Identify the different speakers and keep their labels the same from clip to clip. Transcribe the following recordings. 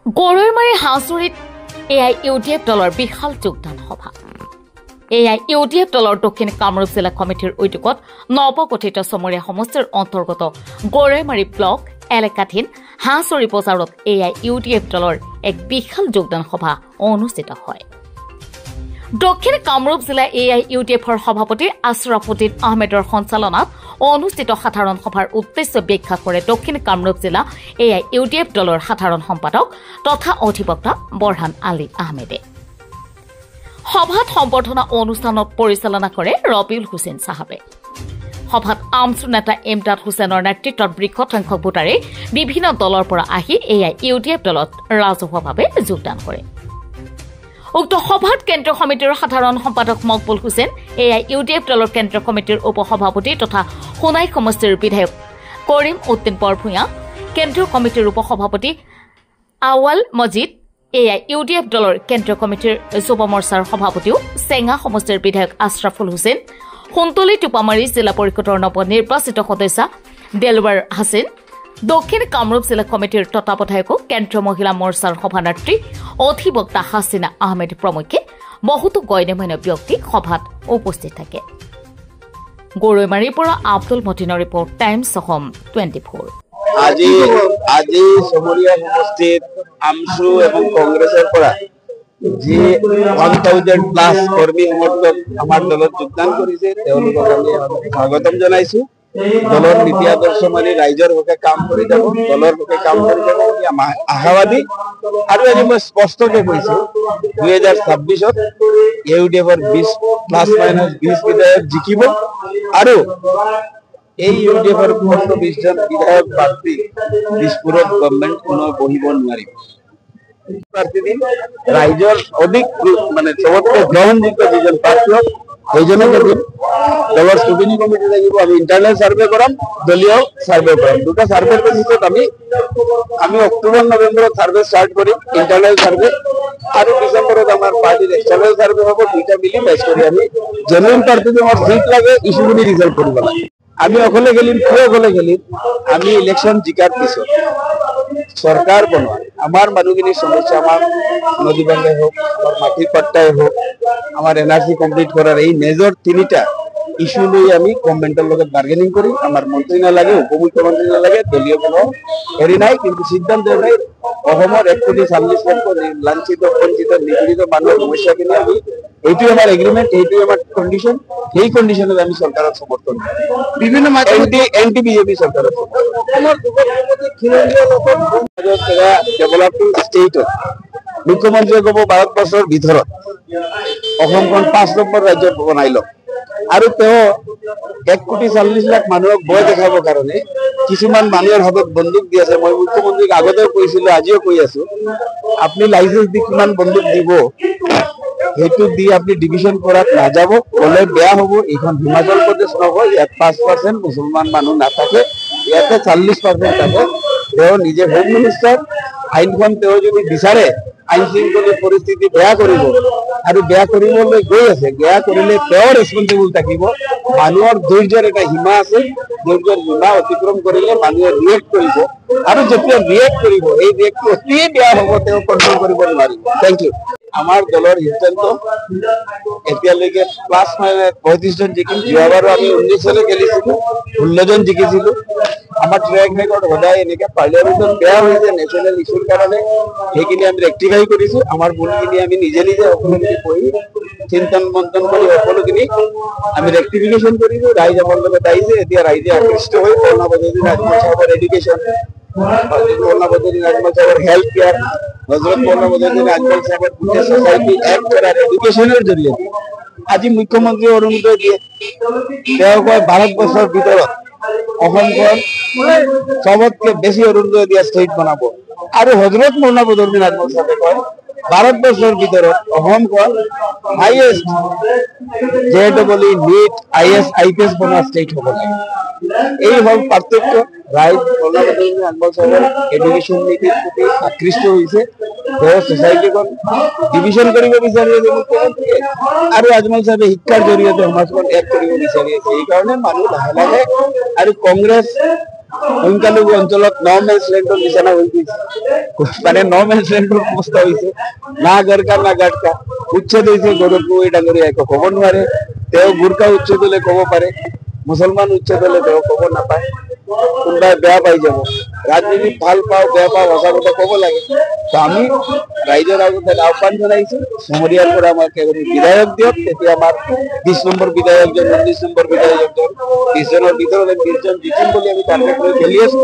Speaker 1: Goroimari হাঁচুৰিত AI UDF দলৰ বিশাল যোগদান সভা। এআই ইউডিএফ দলৰ দক্ষিণ কামৰূপ জিলা কমিটিৰ উদ্যোগত নৱগঠিত চমৰীয়া সমষ্টিৰ অন্তৰ্গত গৰৈমাৰী ব্লক এলেকাধীন হাঁচুৰি বজাৰত এআই ইউডিএফ দলৰ এক বিশাল যোগদান সভা অনুষ্ঠিত হয়। দক্ষিণ কামৰূপ জিলা এআই ইউডিএফৰ সভাপতি আছৰাফুদ্দিন আহমেদৰ সঞ্চালনাত অনুষ্ঠিত সাধাৰণ সভাৰ উদ্দেশ্য ব্যাখ্যা কৰে দক্ষিণ কামৰূপ জিলা এআই ইউডিএফ দলৰ সাধাৰণ সম্পাদক তথা অধিবক্তা বৰহান আলী আহমেদে। সভাত সম্বৰ্ধনা অনুষ্ঠানত পৰিচালনা কৰে ৰবিউল হুছেইন চাহাবে। সভাত আমছু নেতা ইমদাদ হুছেইনৰ নেতৃত্বত বৃহৎ সংখ্যক ভোটাৰে বিভিন্ন দলৰ পৰা আহি এআই ইউডিএফ দলত ৰাজহুৱাভাৱে যোগদান কৰে। উক্ত সভাত কেন্দ্ৰীয় সমিতিৰ সাধাৰণ সম্পাদক মকবুল হুছেইন, এআই ইউডিএফ দলৰ কেন্দ্ৰীয় কমিটিৰ উপসভাপতি তথা সোণাই সমষ্টিৰ বিধায়ক কৰিম উদ্দিন বৰভূঞা, কেন্দ্ৰীয় কমিটিৰ উপসভাপতি আৱাল মজিদ, এআই ইউডিএফ দলৰ কেন্দ্ৰীয় কমিটিৰ যুৱ মৰ্চাৰ সভাপতিও চেঙা সমষ্টিৰ বিধায়ক আছৰাফুল হুছেইন, সোণতলী টোপামাৰী জিলা পৰিষদৰ নৱনিৰ্বাচিত সদস্য দেলৱাৰ হাছিন, দক্ষিণ কামৰূপ জিলা কমিটিৰ তত্বাৱধায়কো কেন্দ্ৰীয় মহিলা মৰ্চাৰ সভানেত্ৰী অধিবক্তা হাছিনা আহমেদ প্ৰমুখ্যে বহুতো গণ্যমান্য ব্যক্তি সভাত উপস্থিত থাকে। গৰৈমাৰীৰ পৰা আব্দুল মতিনৰ ৰিপৰ্ট, টাইমছ অসম 24।
Speaker 2: আজি চমৰীয়া সমষ্টিত আমছু এবং কংগ্ৰেছৰ পৰা যি 1000+ কৰ্মী সমৰ্থক আমাৰ দলত যোগদান কৰিছে তেওঁলোকক আমি স্বাগতম জনাইছো। দলৰ নীতি আদৰ্শ মানি ৰাইজৰ হকে কাম কৰি যাব, দলৰ হকে কাম কৰি যাব আমি আশাবাদী। আৰু আজি মই স্পষ্টকে কৈছো 2026ত ইউডিএফৰ 20± বিধায়ক জিকিব আৰু এই ইউডিএফৰ 15-20 জন বিধায়ক প্ৰাৰ্থী দিছপুৰত গভৰ্ণমেণ্ট কোনো বহিব নোৱাৰিব। প্ৰাৰ্থী দিন ৰাইজৰ অধিক মানে চবতকৈ গ্ৰহণযোগ্য যিজন প্ৰাৰ্থী হওক সেইজনকে দিম। দলৰ স্ক্ৰুটিনি কমিটি থাকিব, আমি ইণ্টাৰনেল ছাৰ্ভে কৰাম, দলীয় ছাৰ্ভে কৰাম। দুটা ছাৰ্ভেৰ বেচিছত আমি অক্টোবৰ-নৱেম্বৰত ছাৰ্ভে ষ্টাৰ্ট কৰিম, ইণ্টাৰনেল ছাৰ্ভে, আৰু ডিচেম্বৰত আমাৰ পাৰ্টিৰ এক্সটাৰ্নেল ছাৰ্ভে হ'ব। দুইটা মিলি মেচ কৰি আমি জেনুইন প্ৰাৰ্থীটো আমাৰ সিট লাগে ইছ্যুখিনি ৰিজল্ভ কৰিব লাগে। আমি অকলে খেলিম, কিয় অকলে খেলিম? আমি ইলেকশ্যন জিকাৰ পিছত চৰকাৰ বনোৱা আমাৰ মানুহখিনিৰ সমস্যা, আমাৰ নদী বান্ধেই হওক, আমাৰ মাটিৰ পাট্টাই হওক, আমাৰ এনআৰচি কমপ্লিট কৰাৰ এই মেজৰ 3টা ইস্যু লৈ আমি গভৰ্ণমেণ্টৰ লগত বাৰ্গেনিং কৰিম। আমাৰ মন্ত্ৰী নালাগে, উপমুখ্যমন্ত্ৰী নালাগে, দলীয় কোনো হেৰি নাই, কিন্তু সিদ্ধান্ত নাই অসমৰ 1,40,00,000 লাঞ্ছিত বঞ্চিত নিপীড়িত মানুহৰ সমস্যাখিনি আমি এইটোৱে আমাৰ এগ্ৰিমেণ্ট, এইটোৱে আমাৰ কণ্ডিশ্যন। সেই কণ্ডিশ্যনত আমি চৰকাৰক সমৰ্থন দিম, বিভিন্ন এনটি বিজেপি চৰকাৰক। ডেভেলপিং ষ্টেটত মুখ্যমন্ত্ৰীয়ে ক'ব ভাৰতবৰ্ষৰ ভিতৰত অসমখন 5 নম্বৰ ৰাজ্য বনাই লওক, আৰু তেওঁ 1,40,00,000 মানুহক ভয় দেখাবৰ কাৰণে কিছুমান মানুহৰ হাতত বন্দুক দি আছে। মই মুখ্যমন্ত্ৰীক আগতেও কৈছিলো, আজিও কৈ আছো, আপুনি লাইচেন্স দি কিমান বন্দুক দিব সেইটো দি আপুনি ডিভিশ্যন কৰাত নাযাব, গ'লে বেয়া হ'ব। এইখন হিমাচল প্ৰদেশ নহয়, ইয়াত 5% মুছলমান মানুহ নাথাকে, ইয়াতে 40% থাকে। তেওঁ নিজে হোম মিনিষ্টাৰ, আইনখন তেওঁ যদি বিচাৰে আইন শৃংখলা পৰিস্থিতি বেয়া কৰিব আৰু বেয়া কৰিবলৈ গৈ আছে, বেয়া কৰিলে তেওঁ ৰেছপনচিবল থাকিব। মানুহৰ ধৈৰ্যৰ এটা সীমা আছে, ধৈৰ্যৰ সীমা অতিক্ৰম কৰিলে মানুহে ৰিয়েক্ট কৰিব, আৰু যেতিয়া ৰিয়েক্ট কৰিব এই ৰিয়েক্টটো অতি বেয়া হ'ব, তেওঁ কণ্ট্ৰল কৰিব নোৱাৰিব। Thank you. আমাৰ দলৰ সিদ্ধান্ত এতিয়ালৈকে +-35 জন জিকিম। যোৱাবাৰো আমি 19 চনে খেলিছিলো, 16 জন জিকিছিলো। আমাৰ ট্ৰেক ৰেকৰ্ড সদায় এনেকে পাৰ্লিয়ামেণ্টত বেয়া হৈছে নেশ্যনেল ইছ্যুৰ কাৰণে, সেইখিনি আমি ৰেক্টিফাই কৰিছো। আমাৰ ভুলখিনি আমি নিজে সকলোখিনি পঢ়ি চিন্তন মন্থন কৰি সকলোখিনি আমি ৰেক্টিফিকেশ্যন কৰিছো। ৰাইজ আমাৰ লগত আহিছে, এতিয়া ৰাইজে আকৃষ্ট হৈ কৰ্ণাবদী নাজমল চাহাবৰ এডুকেশ্যন, কৰ্ণাবদী নাজমল চাহাবৰ হেল্থ কেয়াৰ, হজৰত কৰ্ণাবদী নাজমল চাহাবৰ গোটেই ছচাইটি এক কৰাৰ এডুকেশ্যনৰ জৰিয়তে আজি মুখ্যমন্ত্ৰী অৰুণোদয় দিয়ে। তেওঁ কয় ভাৰতবৰ্ষৰ ভিতৰত অসমখন চবতকে বেছি অৰুণোদয় দিয়া ষ্টেট বনাব, আৰু হজৰত কৰ্ণাবদী নাজমল চাহাবে কয় ভাৰতবৰ্ষৰ ভিতৰত অসমখন highest JEE, NEET, IAS, IPS বনোৱা ষ্টেট হ'ব লাগে। এই হ'ল পাৰ্থক্য। ৰাইজ কৰ্ণাবদী নাজমল চাহাবৰ এডুকেশ্যন নীতিৰ প্ৰতি আকৃষ্ট হৈছে। তেওঁ ছচাইটিখন ডিভিশ্যন কৰিব বিচাৰি আছে মুখ্যমন্ত্ৰীয়ে, আৰু আজমল চাহাবে শিক্ষাৰ জৰিয়তে সমাজখন এক কৰিব বিচাৰি আছে। সেইকাৰণে মানুহ লাহে লাহে, আৰু কংগ্ৰেছ সংখ্যালঘু অঞ্চলত ন মেন্স ল্যান্ডৰ নিচিনা হৈ গৈছে মানে ন মেন্স ল্যান্ডৰ অৱস্থা হৈছে না গড়কা না গাটকা উচ্ছেদ হৈছে গৌৰৱ ডাঙৰীয়া একো ক'ব নোৱাৰে তেওঁ গুৰকা উচ্ছেদ হলে ক'ব পাৰে মুছলমান উচ্ছেদ হলে তেওঁ ক'ব নাপায় কোনোবাই বেয়া পাই যাব ৰাজনীতিত ভাল পাওঁ বেয়া পাওঁ সঁচা কথা ক'ব লাগে তো আমি ৰাইজৰ আগত আহ্বান জনাইছো চমৰীয়াৰ পৰা আমাক বিধায়ক দিয়ক তেতিয়া আমাৰ 20 নম্বৰ বিধায়কজন 19 নম্বৰ বিধায়কজন 20 জনৰ ভিতৰত 20 জন জিকিম বুলি আমি টাৰ্গেট লৈ খেলি আছো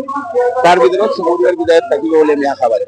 Speaker 2: তাৰ ভিতৰত চমৰীয়াৰ বিধায়ক থাকিব বুলি আমি আশাবাদী